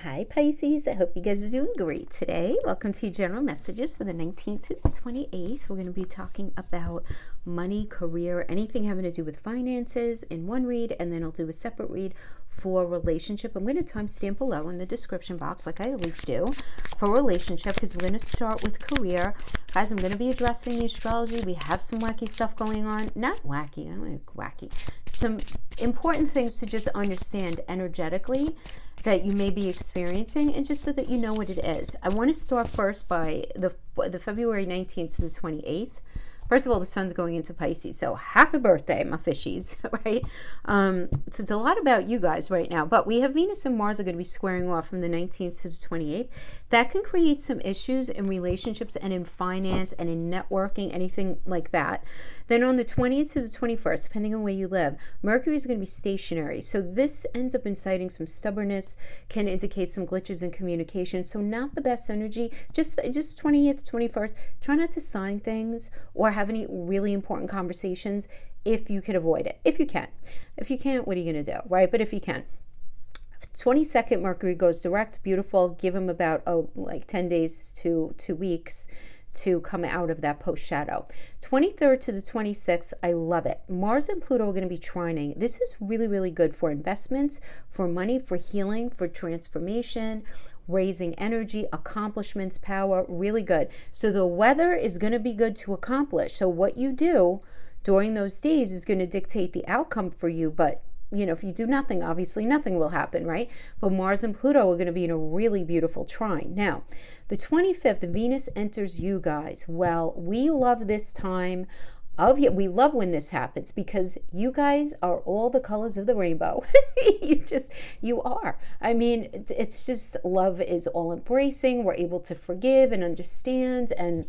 Hi Pisces, I hope you guys are doing great today. Welcome to general messages for the 19th to the 28th. We're going to be talking about money, career, anything having to do with finances in one read, and then I'll do a separate read for relationship. I'm going to timestamp below in the description box like I always do for relationship because we're going to start with career. Guys, I'm going to be addressing the astrology. We have some wacky stuff going on. Not wacky, I don't like wacky. Some important things to just understand energetically that you may be experiencing, and just so that you know what it is. I want to start first by the February 19th to the 28th. First of all, the sun's going into Pisces, so happy birthday, my fishies, right? So it's a lot about you guys right now, but we have Venus and Mars are going to be squaring off from the 19th to the 28th. That can create some issues in relationships and in finance and in networking, anything like that. Then on the 20th to the 21st, depending on where you live, Mercury is going to be stationary. So this ends up inciting some stubbornness, can indicate some glitches in communication. So not the best energy, just 20th, 21st. Try not to sign things or have any really important conversations if you can avoid it. If you can. If you can't, what are you going to do, right? But if you can. 22nd, Mercury goes direct, beautiful. Give him about 10 days to 2 weeks to come out of that post shadow. 23rd to the 26th, I love it. Mars and Pluto are going to be trining. This is really, really good for investments, for money, for healing, for transformation, raising energy, accomplishments, power, really good. So the weather is going to be good to accomplish. So what you do during those days is going to dictate the outcome for you, but if you do nothing, obviously nothing will happen, right? But Mars and Pluto are going to be in a really beautiful trine. Now, the 25th, Venus enters you guys. Well, we love this time of you. We love when this happens because you guys are all the colors of the rainbow. You are. I mean, it's just love is all embracing. We're able to forgive and understand, and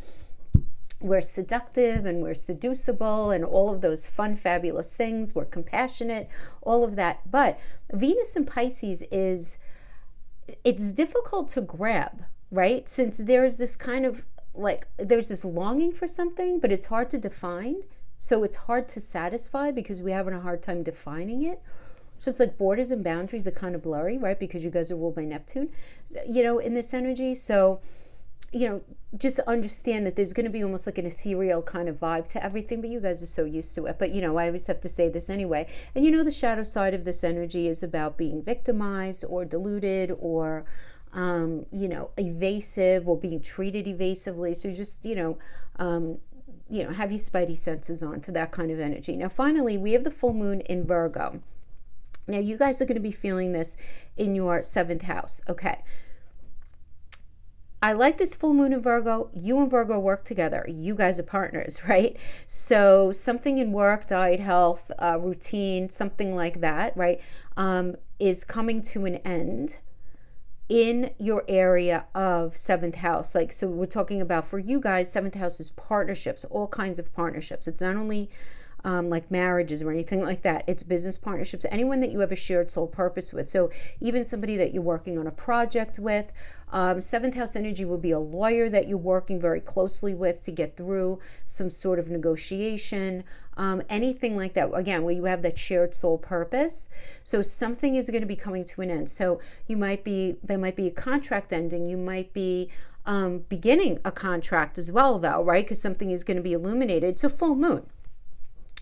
we're seductive and we're seducible and all of those fun, fabulous things. We're compassionate, all of that. But Venus in Pisces it's difficult to grab, right? Since there's this kind of there's this longing for something, but it's hard to define. So it's hard to satisfy because we're having a hard time defining it. So it's like borders and boundaries are kind of blurry, right? Because you guys are ruled by Neptune, in this energy. So just understand that there's going to be almost like an ethereal kind of vibe to everything, but you guys are so used to it. But, I always have to say this anyway. And the shadow side of this energy is about being victimized or deluded or, evasive or being treated evasively. So just, have your spidey senses on for that kind of energy. Now, finally, we have the full moon in Virgo. Now, you guys are going to be feeling this in your 7th house. Okay. I like this full moon in Virgo. You and Virgo work together. You guys are partners, right? So something in work, diet, health, routine, something like that, right, is coming to an end in your area of 7th house. So we're talking about, for you guys, 7th house is partnerships, all kinds of partnerships. It's not only like marriages or anything like that. It's business partnerships, anyone that you have a shared soul purpose with. So even somebody that you're working on a project with. 7th house energy will be a lawyer that you're working very closely with to get through some sort of negotiation, anything like that. Again, where you have that shared soul purpose. So something is going to be coming to an end. So there might be a contract ending. You might be beginning a contract as well, though, right? Because something is going to be illuminated. It's a full moon.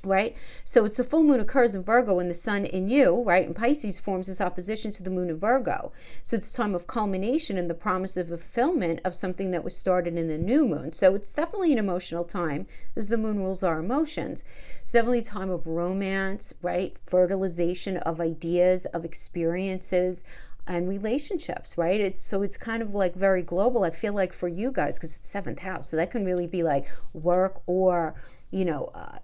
Right? So it's the full moon occurs in Virgo and the sun in you, right? And Pisces forms this opposition to the moon in Virgo. So it's a time of culmination and the promise of fulfillment of something that was started in the new moon. So it's definitely an emotional time as the moon rules our emotions. It's definitely a time of romance, right? Fertilization of ideas, of experiences, and relationships, right? It's kind of like very global. I feel like for you guys, because it's 7th house, so that can really be like work or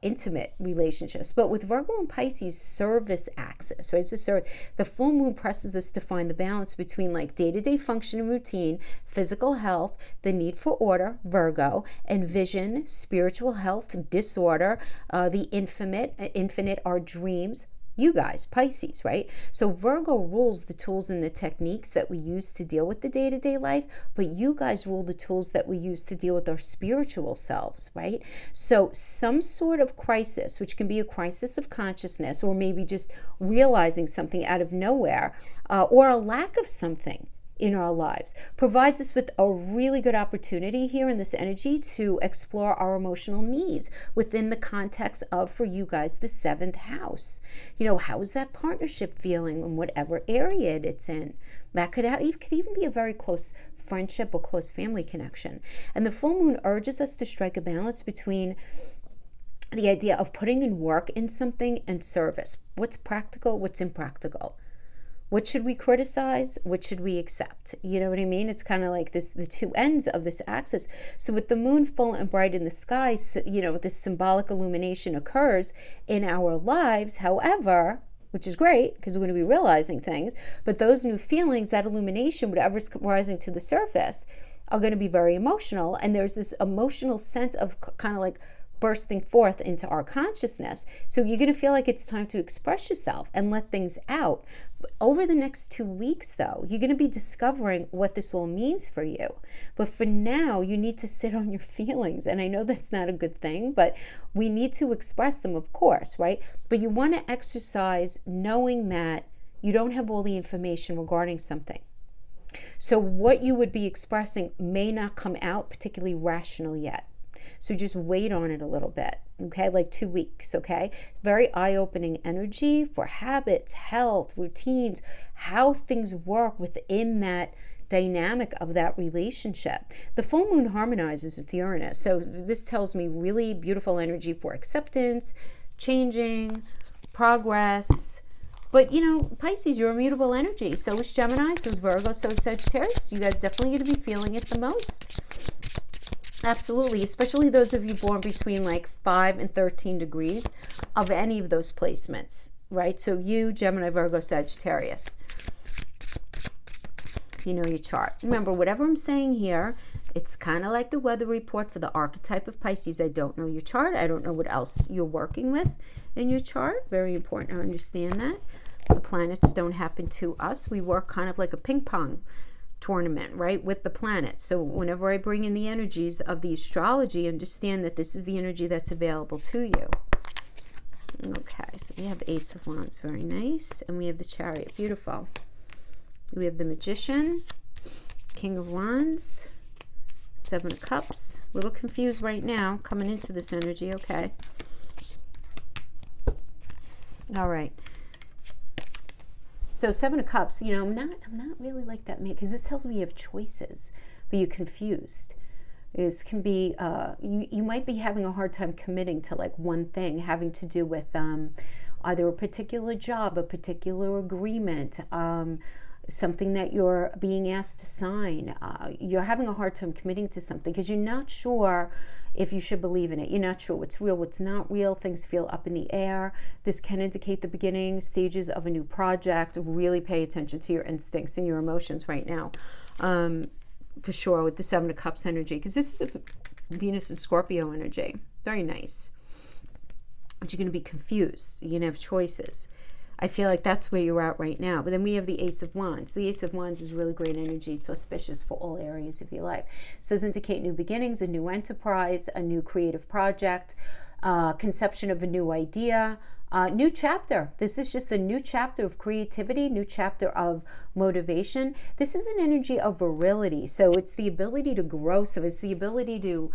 intimate relationships. But with Virgo and Pisces, service axis, right? So the full moon presses us to find the balance between like day-to-day function and routine, physical health, the need for order, Virgo, and vision, spiritual health, disorder, the infinite, our dreams, you guys, Pisces, right? So Virgo rules the tools and the techniques that we use to deal with the day-to-day life, but you guys rule the tools that we use to deal with our spiritual selves, right? So some sort of crisis, which can be a crisis of consciousness, or maybe just realizing something out of nowhere, or a lack of something in our lives, provides us with a really good opportunity here in this energy to explore our emotional needs within the context of, for you guys, the 7th house. How is that partnership feeling in whatever area it's in? That could even be a very close friendship or close family connection. And the full moon urges us to strike a balance between the idea of putting in work in something and service. What's practical, what's impractical? What should we criticize? What should we accept? You know what I mean? It's kind of like the two ends of this axis. So with the moon full and bright in the sky, this symbolic illumination occurs in our lives. However, which is great because we're going to be realizing things, but those new feelings, that illumination, whatever's rising to the surface, are going to be very emotional. And there's this emotional sense of kind of like bursting forth into our consciousness. So you're going to feel like it's time to express yourself and let things out. Over the next 2 weeks, though, you're going to be discovering what this all means for you. But for now, you need to sit on your feelings. And I know that's not a good thing, but we need to express them, of course, right? But you want to exercise knowing that you don't have all the information regarding something. So what you would be expressing may not come out particularly rational yet. So just wait on it a little bit, okay? Like 2 weeks, okay? Very eye-opening energy for habits, health, routines, how things work within that dynamic of that relationship. The full moon harmonizes with Uranus. So this tells me really beautiful energy for acceptance, changing, progress. But, Pisces, you're immutable energy. So is Gemini, so is Virgo, so is Sagittarius. You guys definitely going to be feeling it the most. Absolutely, especially those of you born between like 5 and 13 degrees of any of those placements, right? So you, Gemini, Virgo, Sagittarius. You know your chart. Remember, whatever I'm saying here, it's kind of like the weather report for the archetype of Pisces. I don't know your chart. I don't know what else you're working with in your chart. Very important to understand that. The planets don't happen to us. We work kind of like a ping pong tournament, right, with the planets. So whenever I bring in the energies of the astrology, understand that this is the energy that's available to you. Okay, so we have Ace of Wands, very nice, and we have the Chariot, beautiful. We have the Magician, King of Wands, Seven of Cups. A little confused right now coming into this energy. Okay, all right. So Seven of Cups, I'm not really like that, because this tells me you have choices, but you're confused. This can be, you might be having a hard time committing to like one thing having to do with either a particular job, a particular agreement, something that you're being asked to sign. You're having a hard time committing to something because you're not sure if you should believe in it. You're not sure what's real, what's not real. Things feel up in the air. This can indicate the beginning stages of a new project. Really pay attention to your instincts and your emotions right now, for sure, with the Seven of Cups energy, because this is a Venus and Scorpio energy. Very nice. But you're going to be confused. You're going to have choices. I feel like that's where you're at right now. But then we have the Ace of Wands. The Ace of Wands is really great energy. It's auspicious for all areas of your life. It does indicate new beginnings, a new enterprise, a new creative project, conception of a new idea, new chapter. This is just a new chapter of creativity, new chapter of motivation. This is an energy of virility. So it's the ability to grow. So it's the ability to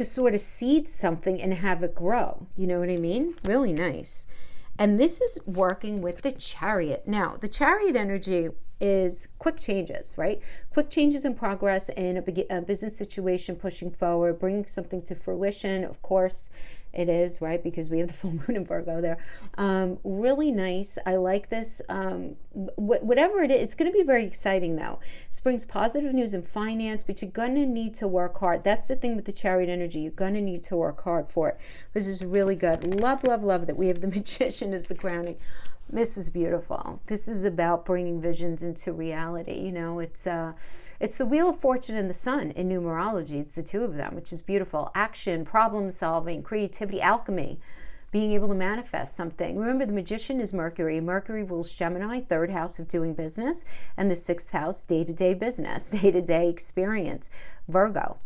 sort of seed something and have it grow. You know what I mean? Really nice. And this is working with the Chariot. Now, the Chariot energy is quick changes, right? Quick changes in progress in a business situation, pushing forward, bringing something to fruition. Of course, it is, right? Because we have the full moon in Virgo there. Really nice. I like this. Whatever it is, it's going to be very exciting, though. This brings positive news in finance, but you're going to need to work hard. That's the thing with the Chariot energy. You're going to need to work hard for it. This is really good. Love, love, love that we have the Magician as the grounding. This is beautiful. This is about bringing visions into reality. It's the Wheel of Fortune and the Sun in numerology. It's the two of them, which is beautiful. Action, problem solving, creativity, alchemy, being able to manifest something. Remember, the Magician is Mercury. Mercury rules Gemini, 3rd house of doing business, and the 6th house, day-to-day business, day-to-day experience, Virgo.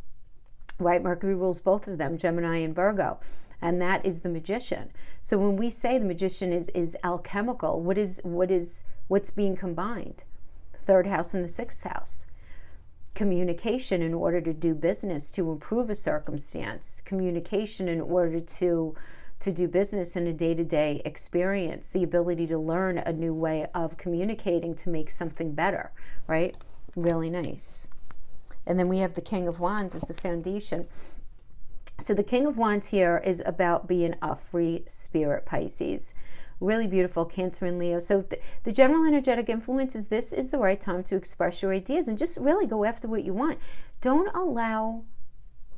Right? Mercury rules both of them, Gemini and Virgo. and that is the Magician. So when we say the Magician is alchemical, what's being combined? Third house and the sixth house. Communication in order to do business, to improve a circumstance. Communication in order to do business in a day-to-day experience. The ability to learn a new way of communicating to make something better, right? Really nice. And then we have the King of Wands as the foundation. So the King of Wands here is about being a free spirit, Pisces. Really beautiful, Cancer and Leo. So the general energetic influence is this is the right time to express your ideas and just really go after what you want. Don't allow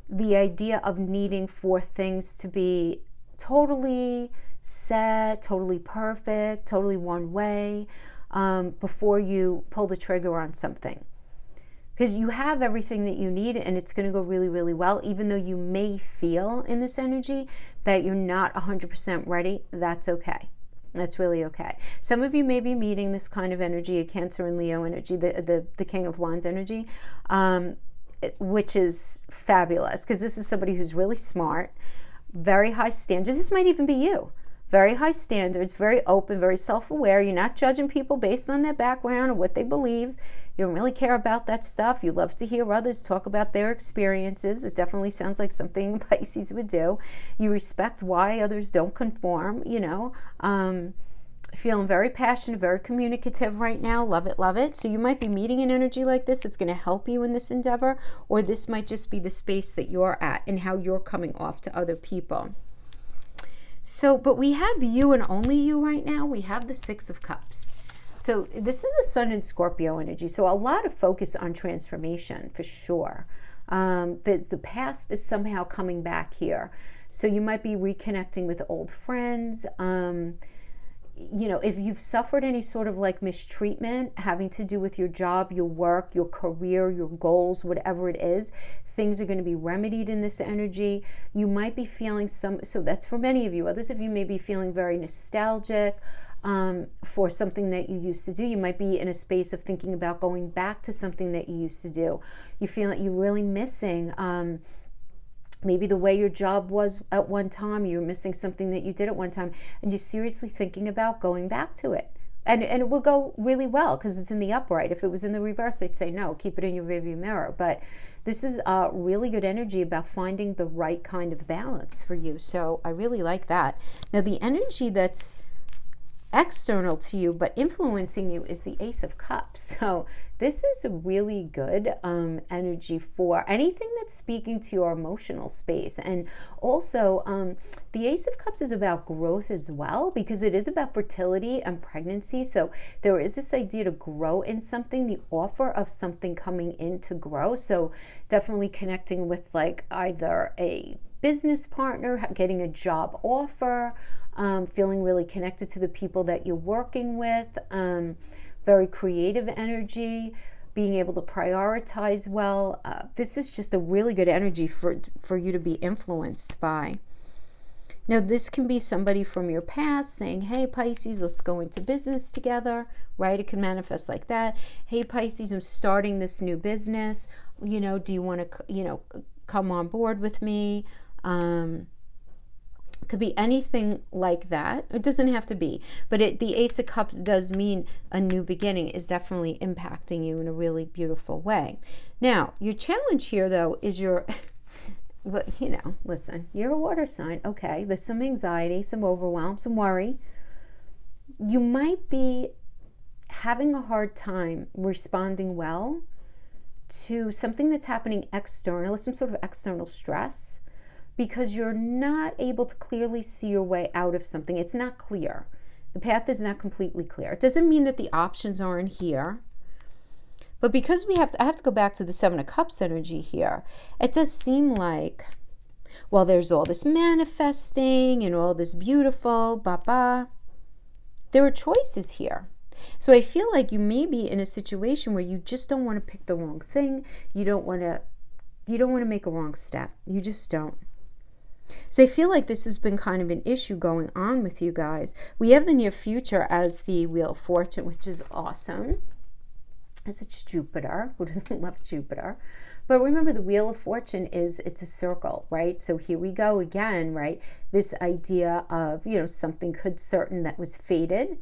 the idea of needing for things to be totally set, totally perfect, totally one way before you pull the trigger on something. Because you have everything that you need and it's going to go really, really well, even though you may feel in this energy that you're not 100% ready. That's okay. That's really okay. Some of you may be meeting this kind of energy, a Cancer and Leo energy, the King of Wands energy, which is fabulous because this is somebody who's really smart, very high standards. This might even be you. Very high standards, very open, very self-aware. You're not judging people based on their background or what they believe. You don't really care about that stuff. You love to hear others talk about their experiences. It definitely sounds like something Pisces would do. You respect why others don't conform, Feeling very passionate, very communicative right now. Love it, love it. So you might be meeting an energy like this. It's going to help you in this endeavor, or this might just be the space that you're at and how you're coming off to other people. So, but we have you and only you right now. We have the Six of Cups. So this is a Sun and Scorpio energy. So a lot of focus on transformation for sure. The past is somehow coming back here. So you might be reconnecting with old friends. If you've suffered any sort of like mistreatment having to do with your job, your work, your career, your goals, whatever it is, things are going to be remedied in this energy. You might be feeling so that's for many of you. Others of you may be feeling very nostalgic for something that you used to do. You might be in a space of thinking about going back to something that you used to do. You feel like you're really missing maybe the way your job was at one time. You're missing something that you did at one time, and you're seriously thinking about going back to it. And it will go really well because it's in the upright. If it was in the reverse, they'd say no, keep it in your rearview mirror. But this is a really good energy about finding the right kind of balance for you. So I really like that. Now the energy that's external to you but influencing you is the Ace of Cups. So this is a really good energy for anything that's speaking to your emotional space. And also the Ace of Cups is about growth as well, because it is about fertility and pregnancy. So there is this idea to grow in something, the offer of something coming in to grow. So definitely connecting with like either a business partner, getting a job offer, feeling really connected to the people that you're working with, very creative energy, being able to prioritize well. This is just a really good energy for you to be influenced by. Now, this can be somebody from your past saying, hey, Pisces, let's go into business together, right? It can manifest like that. Hey, Pisces, I'm starting this new business. Do you want to, come on board with me? Could be anything like that. It doesn't have to be, but the Ace of Cups does mean a new beginning is definitely impacting you in a really beautiful way. Now, your challenge here, though, is listen, you're a water sign. Okay, there's some anxiety, some overwhelm, some worry. You might be having a hard time responding well to something that's happening external, some sort of external stress, because you're not able to clearly see your way out of something. It's not clear. The path is not completely clear. It doesn't mean that the options aren't here. But because I have to go back to the Seven of Cups energy here, it does seem like, well, there's all this manifesting and all this beautiful, there are choices here. So I feel like you may be in a situation where you just don't want to pick the wrong thing. You don't want to make a wrong step. You just don't. So I feel like this has been kind of an issue going on with you guys. We have the near future as the Wheel of Fortune, which is awesome. as it's Jupiter. Who doesn't love Jupiter? But remember, the Wheel of Fortune it's a circle, right? So here we go again, right? This idea of, something certain that was fated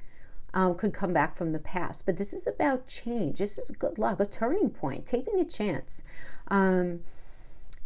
could come back from the past. But this is about change. This is good luck, a turning point, taking a chance.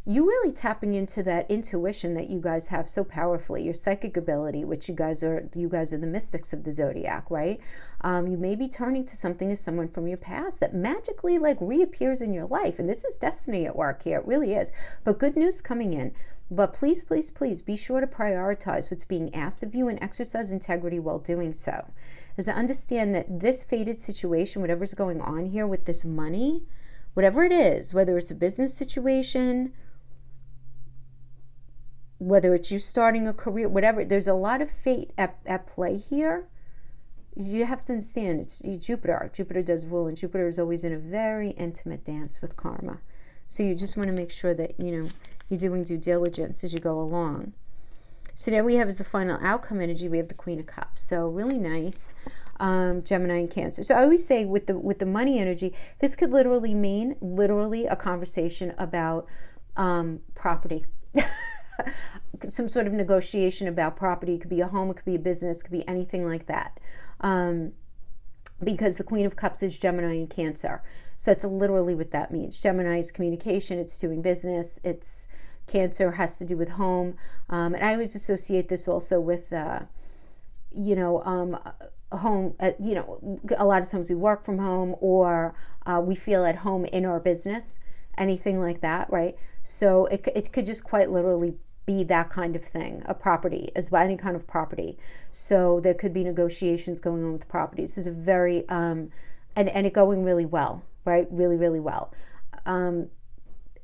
You really tapping into that intuition that you guys have so powerfully, your psychic ability, which you guys are the mystics of the zodiac, right? You may be turning to something as someone from your past that magically reappears in your life. And this is destiny at work here. It really is. But good news coming in. But please, please, please be sure to prioritize what's being asked of you and exercise integrity while doing so. As I understand that this fated situation, whatever's going on here with this money, whatever it is, whether it's a business situation, whether it's you starting a career, whatever, there's a lot of fate at play here. You have to understand, it's Jupiter. Jupiter does rule, and Jupiter is always in a very intimate dance with karma. So you just want to make sure that, you're doing due diligence as you go along. So now we have as the final outcome energy, we have the Queen of Cups. So really nice, Gemini and Cancer. So I always say with the money energy, this could literally mean a conversation about property. Some sort of negotiation about property. It could be a home, it could be a business, it could be anything like that. Because the Queen of Cups is Gemini and Cancer. So that's literally what that means. Gemini is communication, it's doing business, it's Cancer has to do with home. And I always associate this also with, home. A lot of times we work from home, or we feel at home in our business, anything like that, right? So it could just quite literally be that kind of thing, a property as well, any kind of property. So there could be negotiations going on with properties. This is a very, and it going really well, right? Really, really well.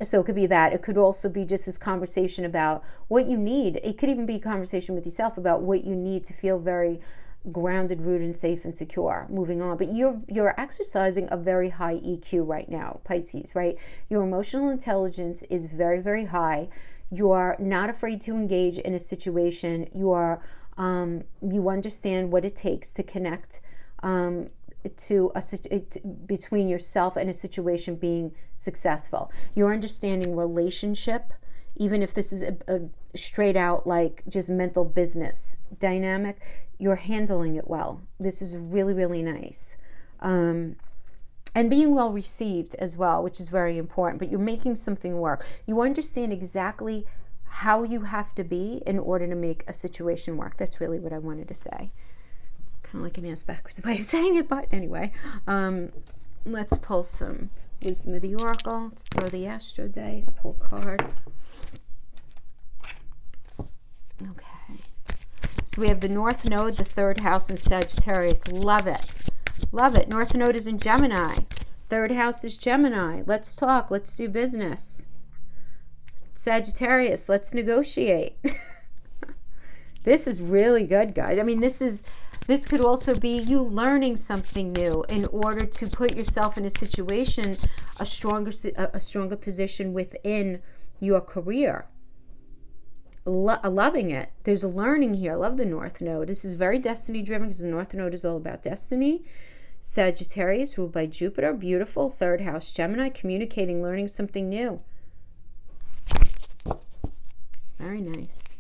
So it could be that. It could also be just this conversation about what you need. It could even be a conversation with yourself about what you need to feel very grounded, rooted, and safe and secure moving on. But you're exercising a very high EQ right now, Pisces, right? Your emotional intelligence is very, very high. You are not afraid to engage in a situation. You are you understand what it takes to connect between yourself and a situation being successful. You're understanding relationship, even if this is a straight out just mental business dynamic, you're handling it well. This is really, really nice. And being well received as well, which is very important, but you're making something work. You understand exactly how you have to be in order to make a situation work. That's really what I wanted to say. Kind of like an ass backwards way of saying it, but anyway. Let's pull some wisdom of the oracle. Let's throw the astro dice, pull a card. Okay. So we have the North Node, the third house in Sagittarius. Love it. Love it. North Node is in Gemini. Third house is Gemini. Let's talk. Let's do business. Sagittarius, let's negotiate. This is really good, guys. I mean, this could also be you learning something new in order to put yourself in a situation, a stronger position within your career. Loving it. There's a learning here. I love the North Node. This is very destiny driven because the North Node is all about destiny. Sagittarius, ruled by Jupiter. Beautiful. Third house Gemini, communicating, learning something new. Very nice.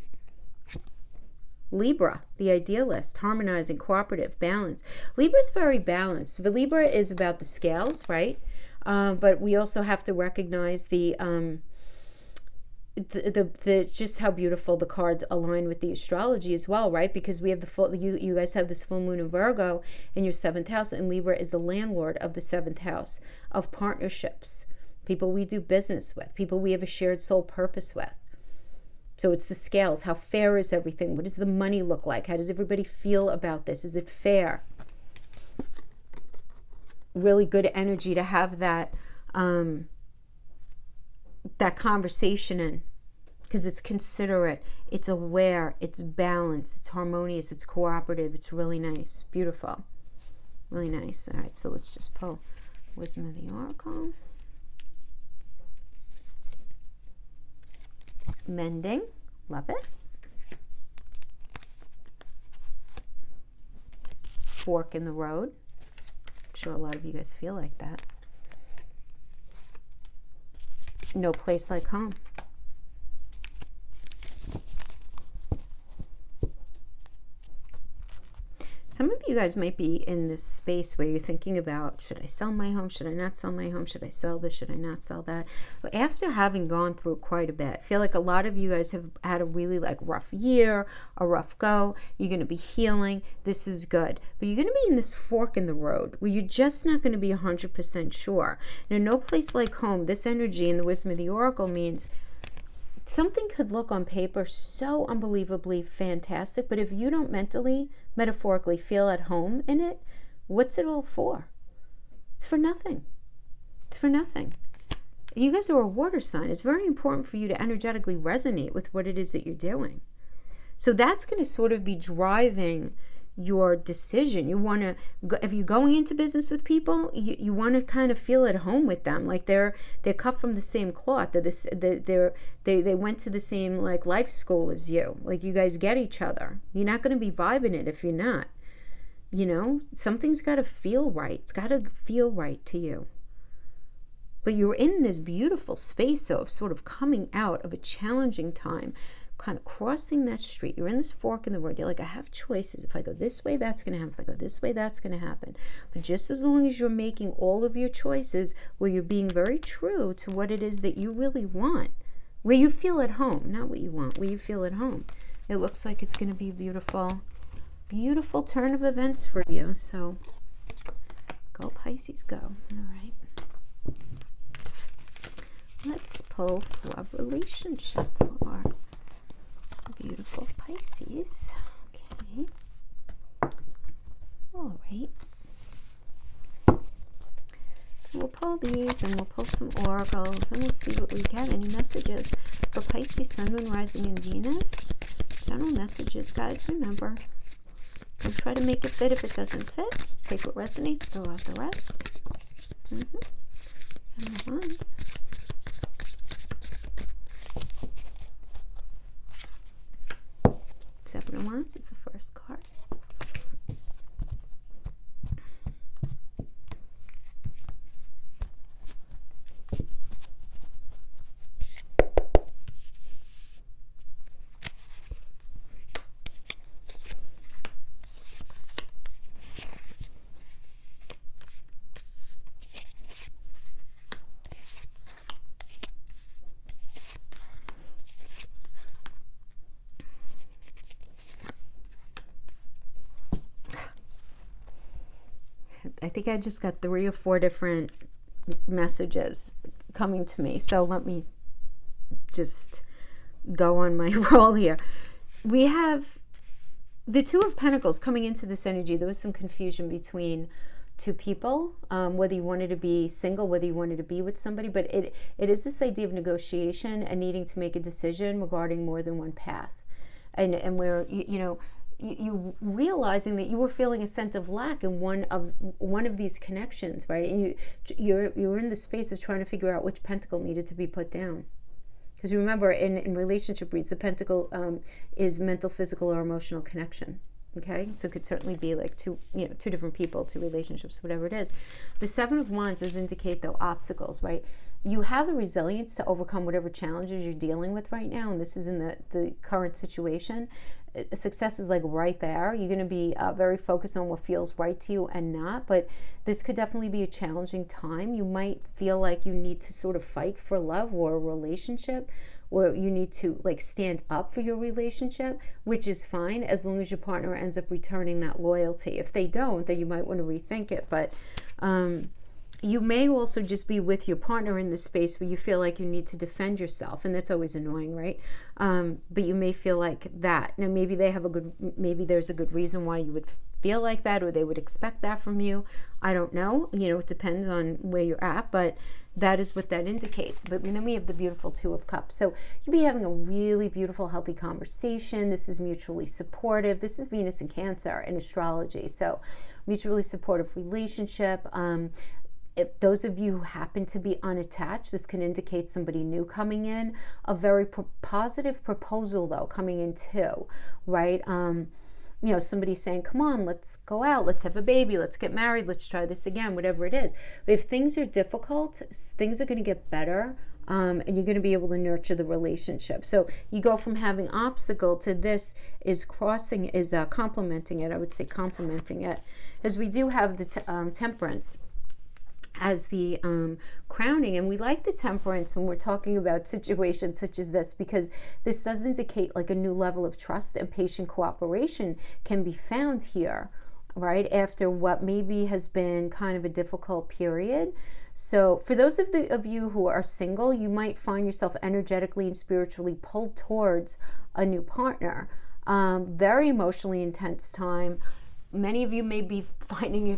Libra, the idealist, harmonizing, cooperative, balance. Libra is very balanced. The Libra is about the scales, right? But we also have to recognize the just how beautiful the cards align with the astrology as well, right? Because we have the full, you guys have this full moon in Virgo in your 7th house, and Libra is the landlord of the 7th house of partnerships, people we do business with, people we have a shared soul purpose with. So it's the scales. How fair is everything? What does the money look like? How does everybody feel about this? Is it fair? Really good energy to have that that conversation in, because it's considerate, it's aware, it's balanced, it's harmonious, it's cooperative. It's really nice. Beautiful. Really nice. All right, so let's just pull wisdom of the oracle. Mending, love it. Fork in the road. I'm sure a lot of you guys feel like that. No place like home. Some of you guys might be in this space where you're thinking about, should I sell my home? Should I not sell my home? Should I sell this? Should I not sell that? But after having gone through quite a bit, I feel like a lot of you guys have had a really rough year, a rough go. You're going to be healing. This is good. But you're going to be in this fork in the road where you're just not going to be 100% sure. Now, no place like home, this energy in the wisdom of the oracle means something could look on paper so unbelievably fantastic, but if you don't mentally, metaphorically feel at home in it, what's it all for? It's for nothing. It's for nothing. You guys are a water sign. It's very important for you to energetically resonate with what it is that you're doing. So that's going to sort of be driving your decision. You want to, if you're going into business with people, you want to kind of feel at home with them, like they're cut from the same cloth. They went to the same life school as you. Like you guys get each other. You're not going to be vibing it if you're not. Something's got to feel right. It's got to feel right to you. But you're in this beautiful space though, of sort of coming out of a challenging time, kind of crossing that street. You're in this fork in the road. You're like, I have choices. If I go this way, that's going to happen. If I go this way, that's going to happen. But just as long as you're making all of your choices where you're being very true to what it is that you really want, where you feel at home, not what you want, where you feel at home, it looks like it's going to be a beautiful, beautiful turn of events for you. So go Pisces, go. All right. Let's pull for relationship for beautiful Pisces. Okay. All right. So we'll pull these and we'll pull some oracles and we'll see what we get. Any messages for Pisces, Sun, Moon, Rising, and Venus? General messages, guys. Remember, don't try to make it fit if it doesn't fit. Take what resonates, throw out the rest. Seven of Wands. Seven of Wands is the first card. I think I just got 3 or 4 different messages coming to me. So let me just go on my roll here. We have the Two of Pentacles coming into this energy. There was some confusion between two people, whether you wanted to be single, whether you wanted to be with somebody, but it is this idea of negotiation and needing to make a decision regarding more than one path. And where, you realizing that you were feeling a sense of lack in one of these connections, right? And you're in the space of trying to figure out which pentacle needed to be put down. Because remember, in relationship reads, the pentacle is mental, physical, or emotional connection. Okay, so it could certainly be like two different people, 2 relationships, whatever it is. The Seven of Wands does indicate, though, obstacles, right? You have the resilience to overcome whatever challenges you're dealing with right now, and this is in the current situation. Success is right there. You're going to be very focused on what feels right to you and not, but this could definitely be a challenging time. You might feel like you need to sort of fight for love or a relationship, or you need to stand up for your relationship, which is fine as long as your partner ends up returning that loyalty. If they don't, then you might want to rethink it. But you may also just be with your partner in the space where you feel like you need to defend yourself, and that's always annoying, right? But you may feel like that. Now, maybe there's a good reason why you would feel like that, or they would expect that from you. I don't know. It depends on where you're at, but that is what that indicates. But then we have the beautiful Two of Cups. So you'll be having a really beautiful, healthy conversation. This is mutually supportive. This is Venus and Cancer in astrology. So mutually supportive relationship. If those of you who happen to be unattached, this can indicate somebody new coming in. A very positive proposal, though, coming in too, right? Somebody saying, come on, let's go out, let's have a baby, let's get married, let's try this again, whatever it is. But if things are difficult, things are going to get better and you're going to be able to nurture the relationship. So you go from having obstacle to this is complementing it. I would say complementing it, as we do have the temperance as the crowning. And we like the temperance when we're talking about situations such as this, because this does indicate like a new level of trust and patient cooperation can be found here, right, after what maybe has been kind of a difficult period. So for those of you who are single, you might find yourself energetically and spiritually pulled towards a new partner. Very emotionally intense time. Many of you may be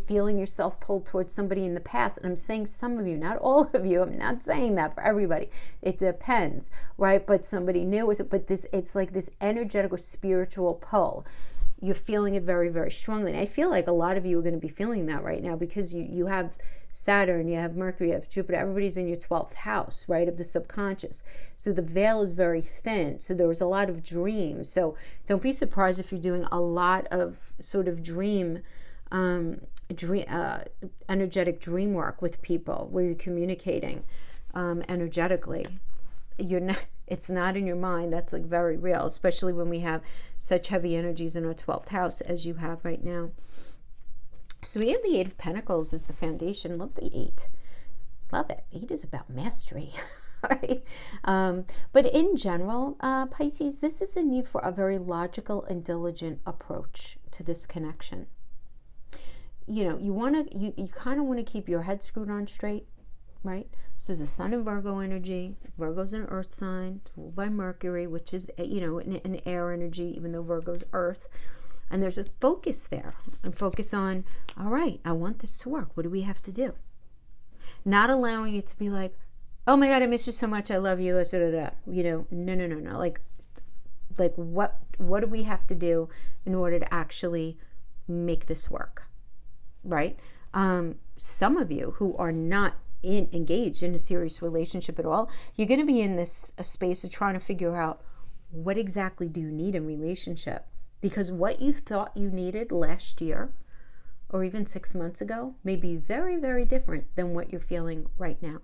feeling yourself pulled towards somebody in the past. And I'm saying some of you, not all of you. I'm not saying that for everybody. It depends, right? But somebody new. It's like this energetic or spiritual pull. You're feeling it very, very strongly. And I feel like a lot of you are going to be feeling that right now, because you have Saturn, you have Mercury, you have Jupiter. Everybody's in your 12th house, right, of the subconscious. So the veil is very thin. So there was a lot of dreams. So don't be surprised if you're doing a lot of sort of energetic dream work with people where you're communicating energetically. It's not in your mind. That's like very real, especially when we have such heavy energies in our 12th house as you have right now. So we have the 8 of Pentacles as the foundation. Love the 8. Love it. 8 is about mastery, right? But in general, Pisces, this is the need for a very logical and diligent approach to this connection. You know, you kind of want to keep your head screwed on straight, right? This is a Sun and Virgo energy. Virgo's an earth sign, ruled by Mercury, which is, an air energy, even though Virgo's earth. And there's a focus there, and focus on, all right, I want this to work. What do we have to do? Not allowing it to be like, oh my God, I miss you so much. I love you. No. Like what do we have to do in order to actually make this work, right? Some of you who are not engaged in a serious relationship at all, you're going to be in this space of trying to figure out, what exactly do you need in relationship? Because what you thought you needed last year or even 6 months ago may be very, very different than what you're feeling right now.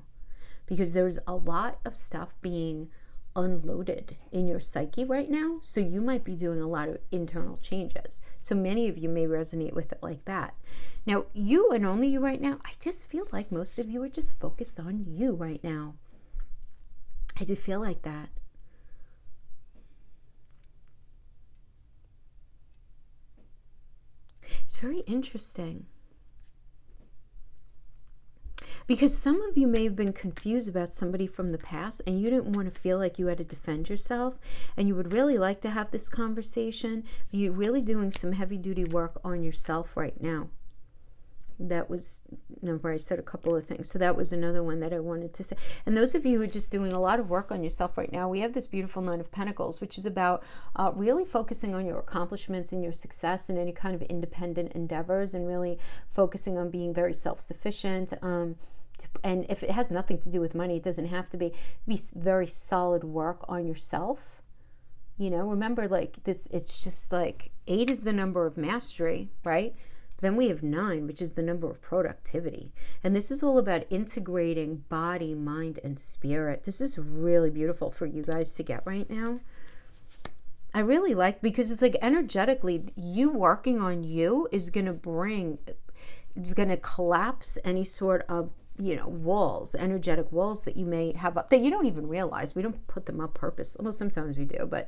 Because there's a lot of stuff being unloaded in your psyche right now. So you might be doing a lot of internal changes. So many of you may resonate with it like that. Now, you and only you right now, I just feel like most of you are just focused on you right now. I do feel like that. It's very interesting. Because some of you may have been confused about somebody from the past, and you didn't want to feel like you had to defend yourself, and you would really like to have this conversation, but you're really doing some heavy duty work on yourself right now. That was, remember I said a couple of things. So that was another one that I wanted to say. And those of you who are just doing a lot of work on yourself right now, we have this beautiful 9 of Pentacles, which is about really focusing on your accomplishments and your success in any kind of independent endeavors, and really focusing on being very self-sufficient. And if it has nothing to do with money, it doesn't have to be very solid work on yourself. You know, remember, like this, it's just like 8 is the number of mastery, right? Then we have 9, which is the number of productivity. And this is all about integrating body, mind, and spirit. This is really beautiful for you guys to get right now. I really like, because it's like energetically, you working on you is going to collapse any sort of, walls, energetic walls that you may have up that you don't even realize. We don't put them up purposely. Well, sometimes we do, but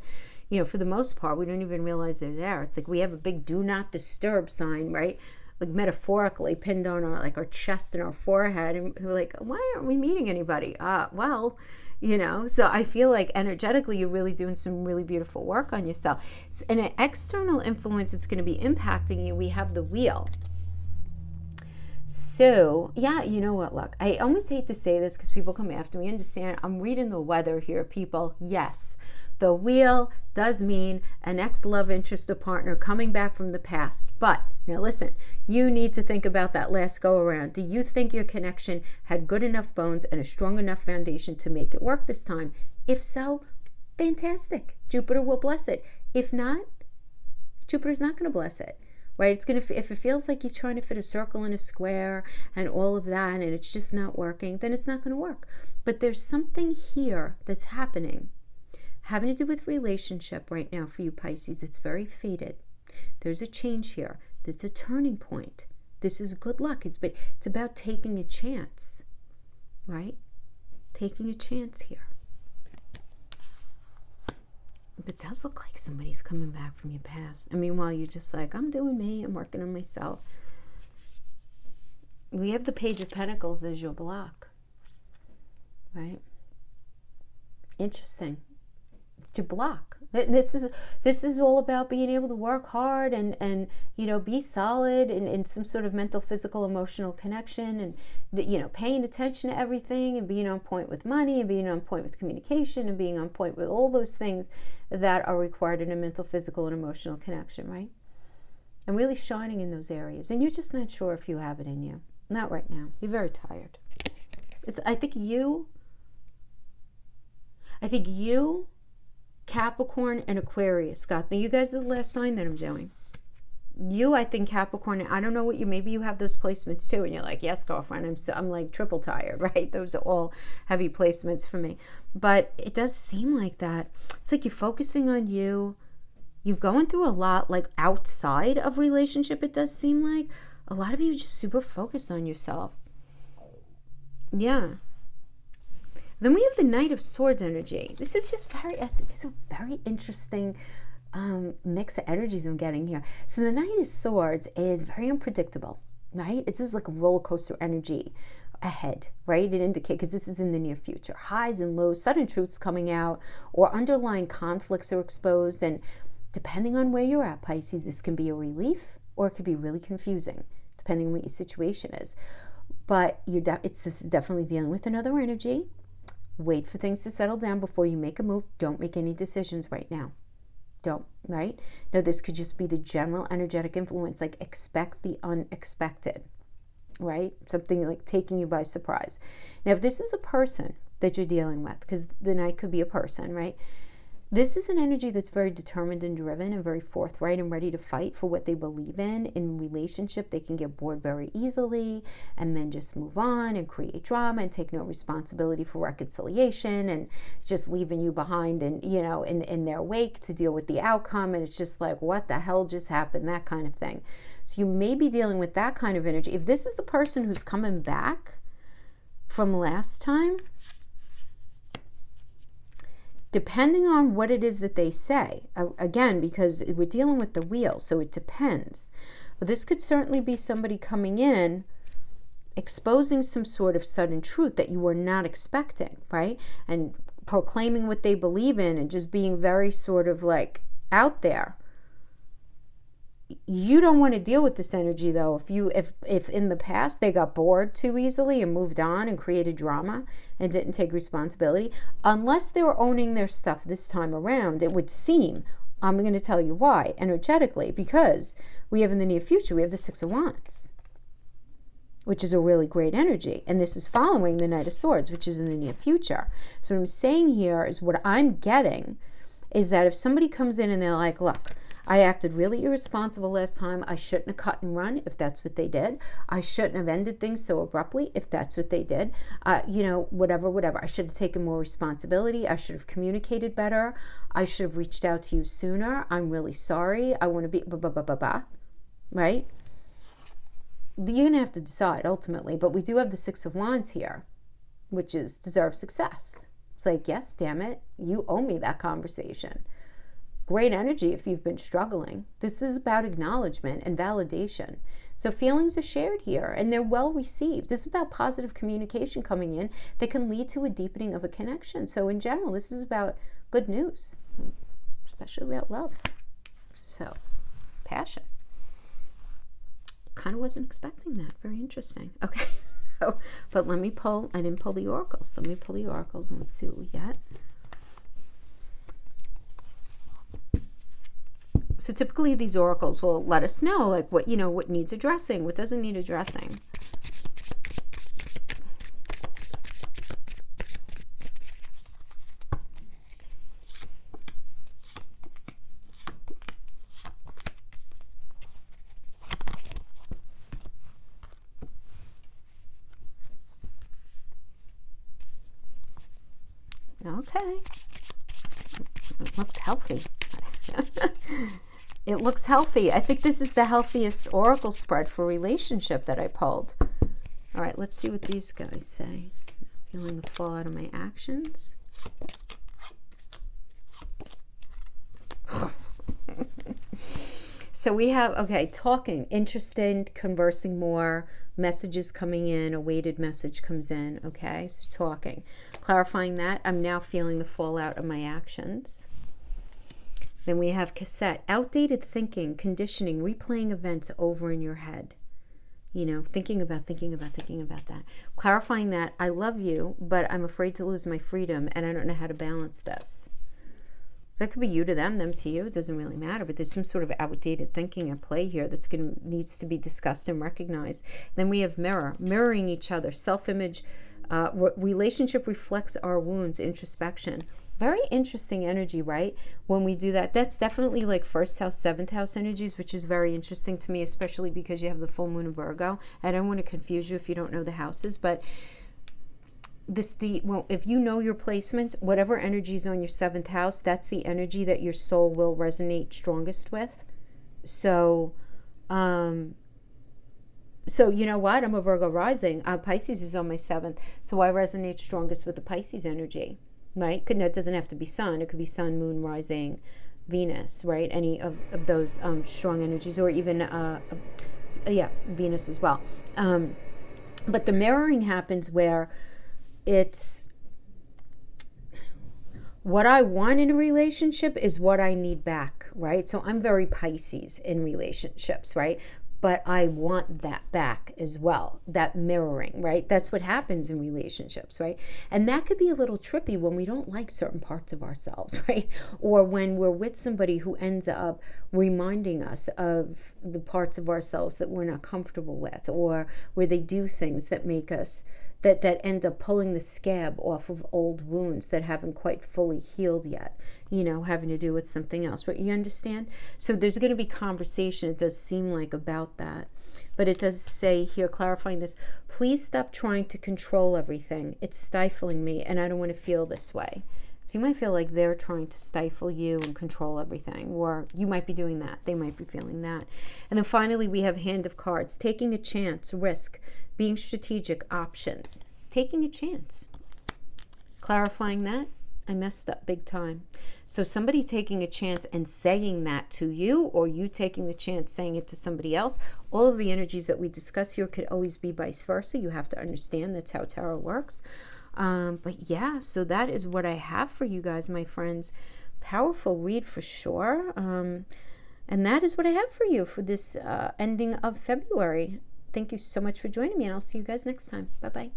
for the most part, we don't even realize they're there. It's like we have a big do not disturb sign, right? Like metaphorically pinned on our chest and our forehead. And we're like, why aren't we meeting anybody? So I feel like energetically, you're really doing some really beautiful work on yourself. And an external influence that's going to be impacting you, we have the wheel. So, yeah, you know what, look, I almost hate to say this because people come after me. Understand, I'm reading the weather here, people. Yes, the wheel does mean an ex-love interest or partner coming back from the past. But, now listen, you need to think about that last go-around. Do you think your connection had good enough bones and a strong enough foundation to make it work this time? If so, fantastic. Jupiter will bless it. If not, Jupiter's not going to bless it. right? It's going to, if it feels like he's trying to fit a circle in a square and all of that, and it's just not working, then it's not going to work. But there's something here that's happening, having to do with relationship right now for you Pisces. It's very fated. There's a change here. There's a turning point. This is good luck. But it's about taking a chance, right? Taking a chance here. It does look like somebody's coming back from your past. And meanwhile, you're just like, I'm doing me. I'm working on myself. We have the Page of Pentacles as your block, right? Interesting. To block. This is all about being able to work hard and be solid in some sort of mental, physical, emotional connection, and paying attention to everything, and being on point with money, and being on point with communication, and being on point with all those things that are required in a mental, physical, and emotional connection, right? And really shining in those areas. And you're just not sure if you have it in you. Not right now. You're very tired. I think you, Capricorn and Aquarius, Scott. Now, you guys are the last sign that I'm doing. You, I think Capricorn, I don't know what maybe you have those placements too, and you're like, yes, girlfriend, I'm like triple tired, right? Those are all heavy placements for me. But it does seem like that. It's like you're focusing on you. You're going through a lot, like outside of relationship, it does seem like. A lot of you are just super focused on yourself. Yeah. Then we have the Knight of Swords energy. This is just I think it's a very interesting mix of energies I'm getting here. So the Knight of Swords is very unpredictable, right? It's just like a roller coaster energy ahead, right? It indicates, because this is in the near future, highs and lows, sudden truths coming out, or underlying conflicts are exposed. And depending on where you're at, Pisces, this can be a relief or it could be really confusing, depending on what your situation is. But this is definitely dealing with another energy. Wait for things to settle down before you make a move. Don't make any decisions right now. Don't, right? Now, this could just be the general energetic influence, like expect the unexpected, right? Something like taking you by surprise. Now, if this is a person that you're dealing with, because the Knight could be a person, right? This is an energy that's very determined and driven and very forthright and ready to fight for what they believe in. In relationship, they can get bored very easily and then just move on and create drama and take no responsibility for reconciliation and just leaving you behind and, in their wake to deal with the outcome. And it's just like, what the hell just happened? That kind of thing. So you may be dealing with that kind of energy. If this is the person who's coming back from last time, depending on what it is that they say, again, because we're dealing with the wheel, so it depends. But this could certainly be somebody coming in, exposing some sort of sudden truth that you were not expecting, right? And proclaiming what they believe in and just being very sort of like out there. You don't want to deal with this energy, though. If in the past they got bored too easily and moved on and created drama and didn't take responsibility, unless they were owning their stuff this time around, it would seem, I'm going to tell you why, energetically, because we have in the near future, we have the Six of Wands, which is a really great energy. And this is following the Knight of Swords, which is in the near future. So what I'm saying here is what I'm getting is that if somebody comes in and they're like, look, I acted really irresponsible last time. I shouldn't have cut and run if that's what they did. I shouldn't have ended things so abruptly if that's what they did. Whatever. I should have taken more responsibility. I should have communicated better. I should have reached out to you sooner. I'm really sorry. I want to be right? You're going to have to decide ultimately, but we do have the Six of Wands here, which is deserve success. It's like, yes, damn it. You owe me that conversation. Great energy if you've been struggling. This is about acknowledgement and validation. So feelings are shared here and they're well received. This is about positive communication coming in that can lead to a deepening of a connection. So in general, this is about good news, especially about love. So, passion. Kind of wasn't expecting that. Very interesting. Okay. But let me pull, I didn't pull the oracles. So let me pull the oracles and let's see what we got. So typically these oracles will let us know like what needs addressing, what doesn't need addressing. Okay. It looks healthy. It looks healthy. I think this is the healthiest oracle spread for relationship that I pulled. All right, let's see what these guys say. Feeling the fallout of my actions. So we have, okay, talking, interested, conversing more, messages coming in, a weighted message comes in, okay? So talking. Clarifying that, I'm now feeling the fallout of my actions. Then we have cassette, outdated thinking, conditioning, replaying events over in your head. You know, thinking about that. Clarifying that, I love you, but I'm afraid to lose my freedom, and I don't know how to balance this. That could be you to them to you. It doesn't really matter, but there's some sort of outdated thinking at play here that's needs to be discussed and recognized. Then we have mirroring each other, self-image, relationship reflects our wounds, introspection. Very interesting energy, right? When we do that, that's definitely like first house, seventh house energies, which is very interesting to me, especially because you have the full moon in Virgo. I don't want to confuse you if you don't know the houses, but if you know your placements, whatever energy is on your seventh house, that's the energy that your soul will resonate strongest with. So you know what? I'm a Virgo rising. Pisces is on my seventh, so I resonate strongest with the Pisces energy, right? It doesn't have to be sun. It could be sun, moon, rising, Venus, right? Any of those strong energies, or even Venus as well. But the mirroring happens where it's what I want in a relationship is what I need back, right? So I'm very Pisces in relationships, right? But I want that back as well, that mirroring, right? That's what happens in relationships, right? And that could be a little trippy when we don't like certain parts of ourselves, right? Or when we're with somebody who ends up reminding us of the parts of ourselves that we're not comfortable with, or where they do things that make us that end up pulling the scab off of old wounds that haven't quite fully healed yet, you know, having to do with something else. But you understand? So there's going to be conversation, it does seem like, about that. But it does say here, clarifying this, please stop trying to control everything. It's stifling me, and I don't want to feel this way. So you might feel like they're trying to stifle you and control everything, or you might be doing that. They might be feeling that. And then finally, we have Hand of Cards, taking a chance, risk, being strategic, options. It's taking a chance. Clarifying that, I messed up big time. So somebody taking a chance and saying that to you, or you taking the chance saying it to somebody else, all of the energies that we discuss here could always be vice versa. You have to understand that's how tarot works. But yeah, so that is what I have for you guys, my friends. Powerful read for sure. And that is what I have for you for this ending of February. Thank you so much for joining me, and I'll see you guys next time. Bye-bye.